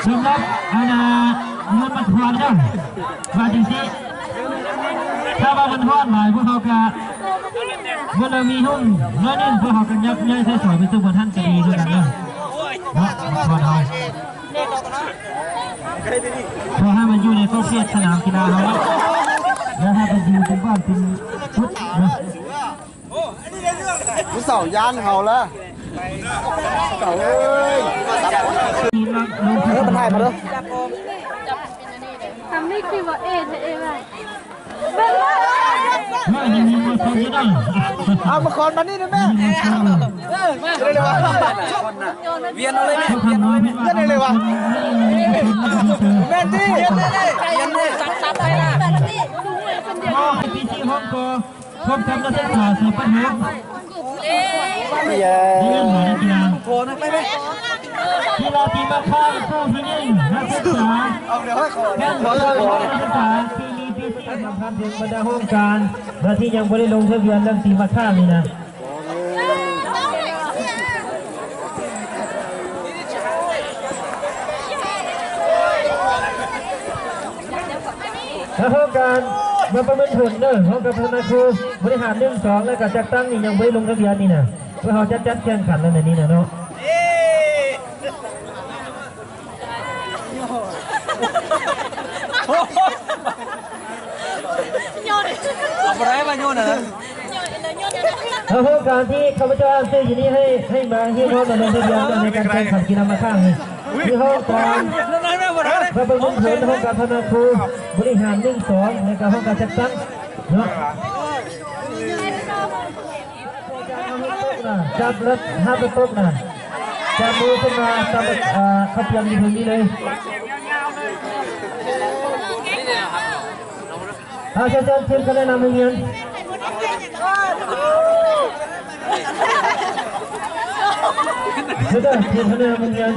สำหรับอาณาเงินมันทวนนะมาจริงๆถ้าว่ามันทวนหลายพวกเขาก็เวลามีหุ้นน้อยนึงพวกเขากันยักย้ายใส่สวยไปซึ่งบนท่านจะดีด้วยกันนะทวนเอาพอให้มันอยู่ในโซเชียลสนามกีฬาเขาแล้วถ้าเป็นอยู่เป็นบ้านเป็นพุทธนะผู้สาวยานเขาละเก่าเลยมันถ่ายมาเลยทำไม่คิดว่าเอเออะไรเอามาคอนมานี่นะแม่เลยเลยวะเวียนอะไรเนี่ยเวียนอะไรเลยวะแม่ที่เวียนเลยซัดไปนะปีที่ฮ่องกงพบกับนักศึกษาสืบปัญหาโผล่ไปไหมกีฬาทีมมาข้างผู้ที่นี่นักศึกษาแข่งขันนักศึกษาปีนี้ปีที่สำคัญถึงบรรดาห้องการและที่ยังไม่ได้ลงทะเบียนเรื่องทีมมาข้างนี่นะและห้องการมาประเมินผลเนอะห้องการพัฒนาครูบริหาร1-2และการจัดตั้งนี่ยังไม่ได้ลงทะเบียนนี่นะเพื่อเขาจัดแข่งขันในนี้นะเนาะอะไรมาโยนอ่ะแล้วโครงการที่ข้าพเจ้าซื้ออยู่นี้ให้มาที่น้องมาลงทะเบียนในการแข่งขันกีฬามาข้างนี่ที่ห้องการพระประมุขเห็นห้องการพัฒนาครูบริหาร1-2ในการห้องการจัดตั้งเนาะจับรถห้าประตูนะจับมือขึ้นมาจับขับเพียงอยู่ตรงนี้เลยอาจารย์ทีมคะแนนนำให้เงินเดี๋ยวทีมคะแนนนำให้เงิน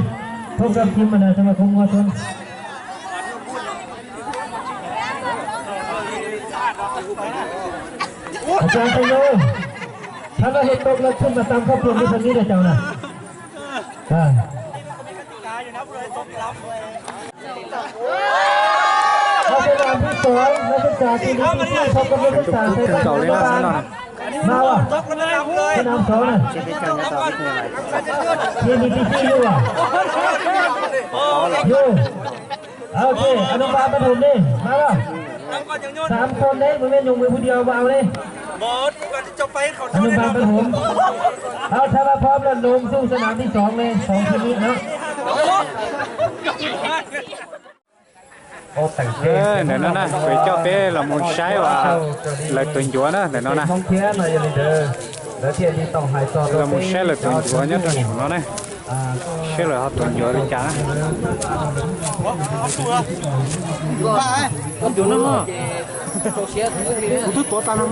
พบกับทีมมันสมาคมวัวชนอาจารย์ไปโยถ้าเราเห็นตกแล้วขึ้นมาตามครอบครัวที่ทางนี้ได้เจ้านะนักศึกษาที่2นักศึกษาที่1ที่พบกับนักศึกษาในการเรียนการมาว่ะสนาม2นะที่มีที่อยู่อ่ะอยู่โอเคอนุบาลประถมนี่มาว่ะ3 คนเลยมันเป็นยงมือผู้เดียวเบาเลยหมดก่อนที่จะไปเขาอนุบาลประถมเอาถ้าเราพร้อมแล้วลงสู้สนามที่2เลย2ทีนี้เนาะđể nó nè phải cho bé là một trái và là tuần chúa đó để nó nè là một trái là tuần chúa nhất rồi nó này trái là họ tuần chúa đi chả chúa nó thức tao nó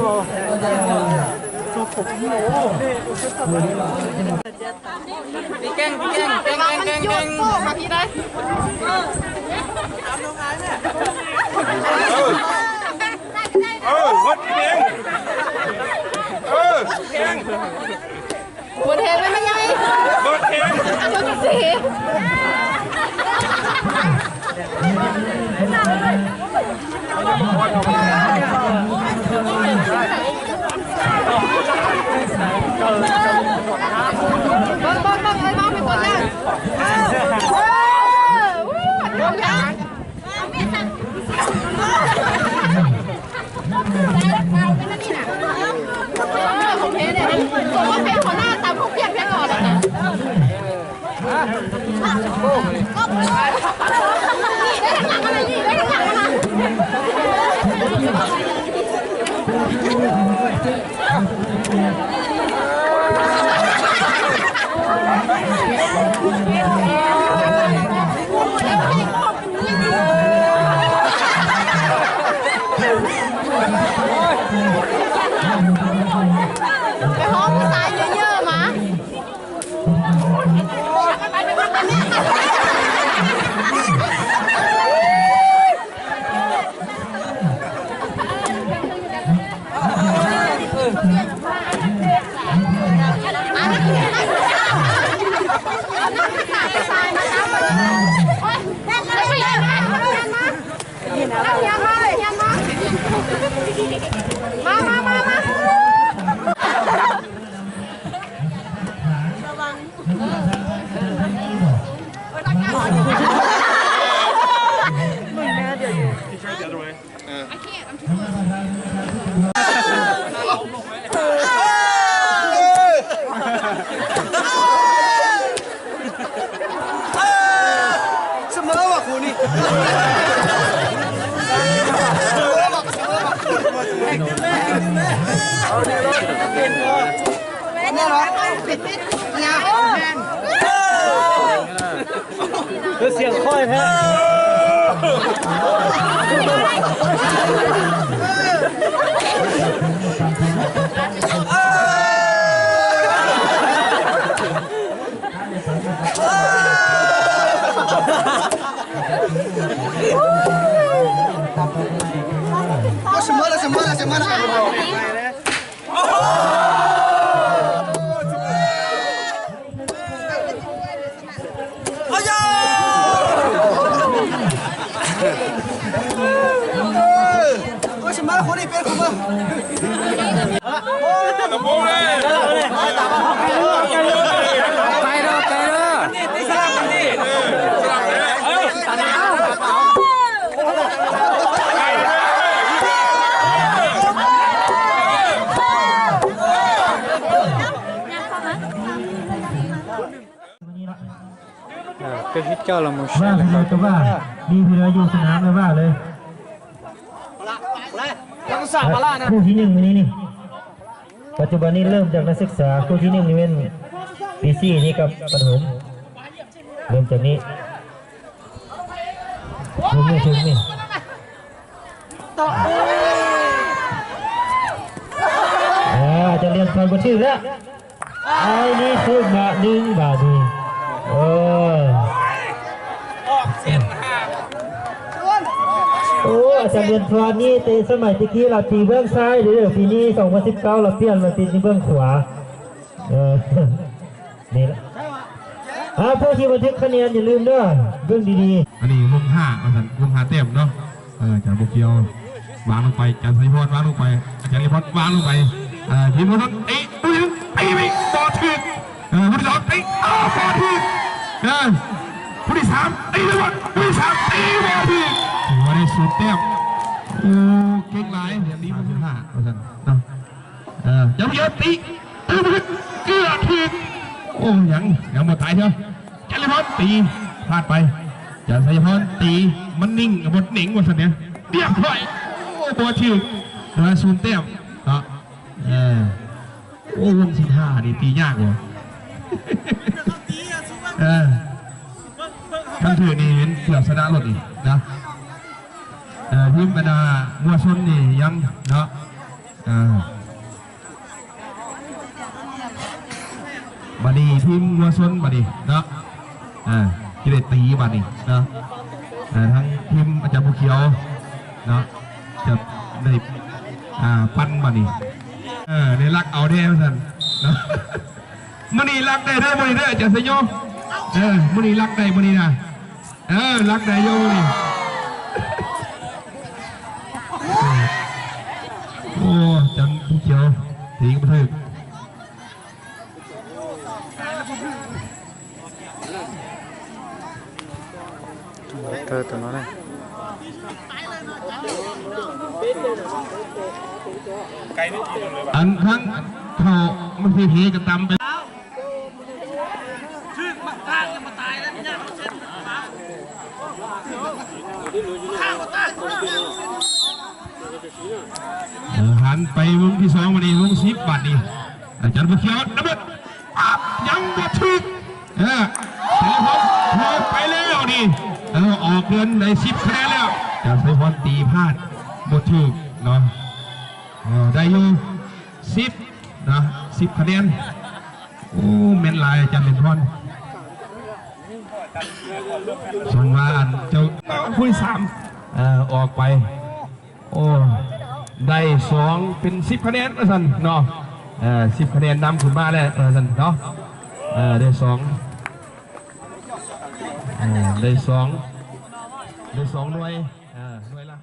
đi canh mà đi đây vứt tiếng tiếng buồn thế với mấy nhây vứt tiếng ăn cho cái gì bông ơi bông đi quần lên bông ra không thế này không có phép của nó tao không biết phép ngọt này cái hố của sai nhớ mà เสียงค่อยแท้cái hít cho là một ว่า xe พี่เราจะว่ามีพี่เราอยู่สนามเลยว่าเลยคู่ที่หนึ่งวันนี้นี่ปัจจุบันนี้เริ่มจากนักศึกษาคู่ที่หนึ่งนี่เป็นปีซี่นี่กับประถมเริ่มจากนี้ถึงนี่จะเรียนความบันทึกแล้วไอ้นี่คือบาทหนึ่งบาทดีโอ้อาจารย์เรียนพรนี่แต่สมัยตะกี้เราตีเบื้องซ้ายหรือปีนี้2019เราเปลี่ยนมาตีเบื้องขวานี่แหละผู้ที่บันทึกคะแนนอย่าลืมด้วยเบื้องดีๆอันนี้วงห้าอาจารย์วงห้าเต็มเนาะอาจารย์บุกเกียววางลงไปอาจารย์ไซพรวางลงไปอาจารย์ลิพรวางลงไปทีมผู้ชมตีผู้หญิงตีไปบอลถึกผู้ที่สองตีบอลถึกผู้ที่สามตีเลยวันผู้ที่สามตีบอลถึกถือว่าได้สุดเต็มโอ้เก่งหลายเดี๋ยวนี้วงห้าอาจารย์เนาะอย่าไปเยอะตีเกลือถึกโอ้ยังหมดตายเถอะอาจารย์ลิพรตีพลาดไปอาจารย์ไซพรตีมันนิ่งกับบนหนิงบนสันเนี่ยเรียบร้อยโอ้ตัวถึกมาซูนเต็มเนาะโอ้วง15นี่ตียากว่ะทั้งถือนี่เห็นเกือบชนะรถอีกนะทีมบรรดามัวชนนี่ยังเนาะบัดนี้ทีมมัวชนบัดนี้เนาะที่ได้ตีบัดนี้เนาะทั้งทีมอาจารย์บุเขียวเนาะจะได้ปั้นบัดนี้ในรักเอาได้ไหมท่านมันนี่รักได้มันนี่ได้จะเสียโยมันนี่รักได้มันนี่นะรักได้โยนี่โอ้จังผู้เขียวตีกันไปถึงthơ tụi nó này อันทั้งเขามันเพๆกันตำไปหันไปวงที่2วันนี้วง10 บาทนี่อาจารย์ผู้เขียวดับเบิ้ลยังบดถึกแต่พอไปแล้วนี่ออกเดือนใน10 คะแนนแล้วอาจารย์ไซพรตีพลาดบดถึกเนาะได้อยู่10นะ10 คะแนนโอ้เมนลายอาจารย์เป็นพรส่งมาอันเจ้าผู้ที่3ออกไปโอ้ได้2เป็น10 คะแนนสันเนาะ10 คะแนนนำขึ้นมาแล้วสันเนาะได้2ได้2หน่วยหน่วยละ